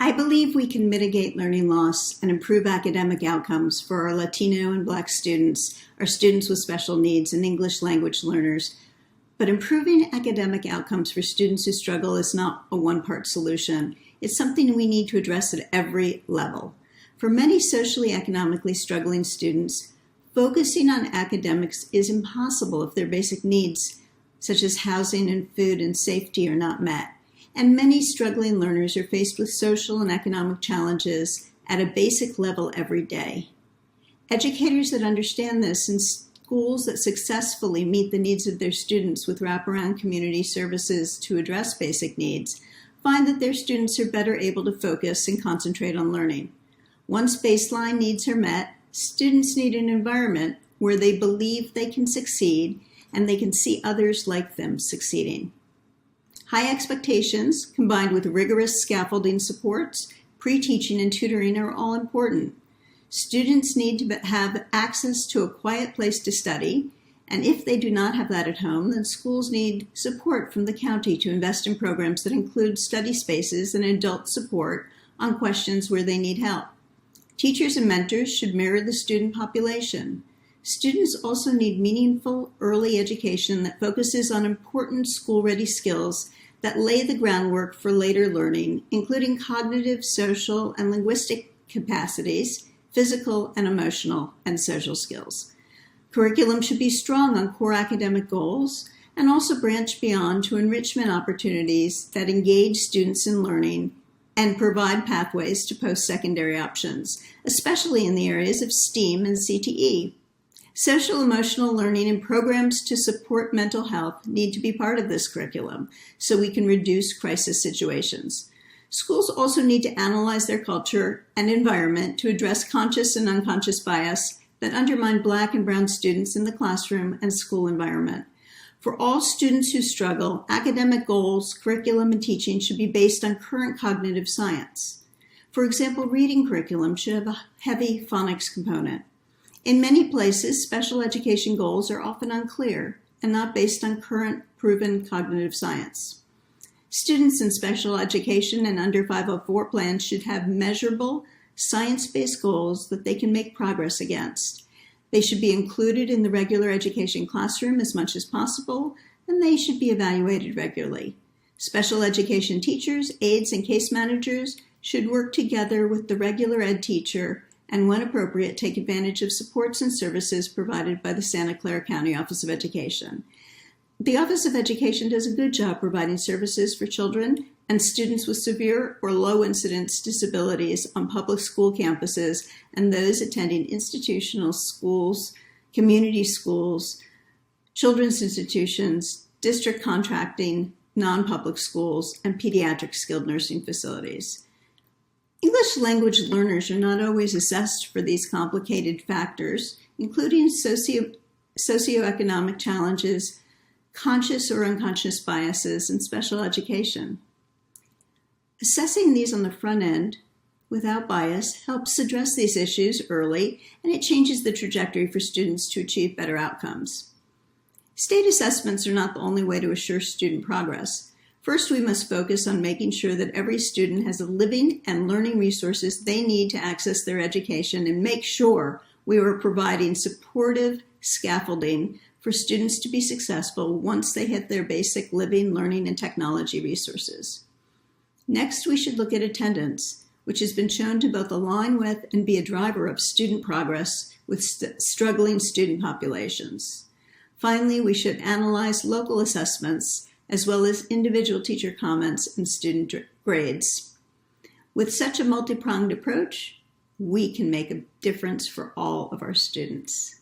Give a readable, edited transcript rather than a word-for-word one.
I believe we can mitigate learning loss and improve academic outcomes for our Latino and Black students, our students with special needs, and English language learners. But improving academic outcomes for students who struggle is not a one-part solution. It's something we need to address at every level. For many socially economically struggling students, focusing on academics is impossible if their basic needs, such as housing and food and safety, are not met. And many struggling learners are faced with social and economic challenges at a basic level every day. Educators that understand this and schools that successfully meet the needs of their students with wraparound community services to address basic needs find that their students are better able to focus and concentrate on learning. Once baseline needs are met, students need an environment where they believe they can succeed and they can see others like them succeeding. High expectations, combined with rigorous scaffolding supports, pre-teaching and tutoring are all important. Students need to have access to a quiet place to study, and if they do not have that at home, then schools need support from the county to invest in programs that include study spaces and adult support on questions where they need help. Teachers and mentors should mirror the student population. Students also need meaningful early education that focuses on important school-ready skills that lay the groundwork for later learning, including cognitive, social, and linguistic capacities, physical and emotional and social skills. Curriculum should be strong on core academic goals and also branch beyond to enrichment opportunities that engage students in learning and provide pathways to post-secondary options, especially in the areas of STEAM and CTE. Social emotional learning and programs to support mental health need to be part of this curriculum so we can reduce crisis situations. Schools also need to analyze their culture and environment to address conscious and unconscious bias that undermine Black and Brown students in the classroom and school environment. For all students who struggle, academic goals, curriculum, and teaching should be based on current cognitive science. For example, reading curriculum should have a heavy phonics component. In many places, special education goals are often unclear and not based on current proven cognitive science. Students in special education and under 504 plans should have measurable, science-based goals that they can make progress against. They should be included in the regular education classroom as much as possible, and they should be evaluated regularly. Special education teachers, aides, and case managers should work together with the regular ed teacher and, when appropriate, take advantage of supports and services provided by the Santa Clara County Office of Education. The Office of Education does a good job providing services for children and students with severe or low incidence disabilities on public school campuses and those attending institutional schools, community schools, children's institutions, district contracting, non-public schools, and pediatric skilled nursing facilities. English language learners are not always assessed for these complicated factors, including socioeconomic challenges, conscious or unconscious biases, and special education. Assessing these on the front end, without bias, helps address these issues early, and it changes the trajectory for students to achieve better outcomes. State assessments are not the only way to assure student progress. First, we must focus on making sure that every student has the living and learning resources they need to access their education and make sure we are providing supportive scaffolding for students to be successful once they hit their basic living, learning, and technology resources. Next, we should look at attendance, which has been shown to both align with and be a driver of student progress with struggling student populations. Finally, we should analyze local assessments as well as individual teacher comments and student grades. With such a multi-pronged approach, we can make a difference for all of our students.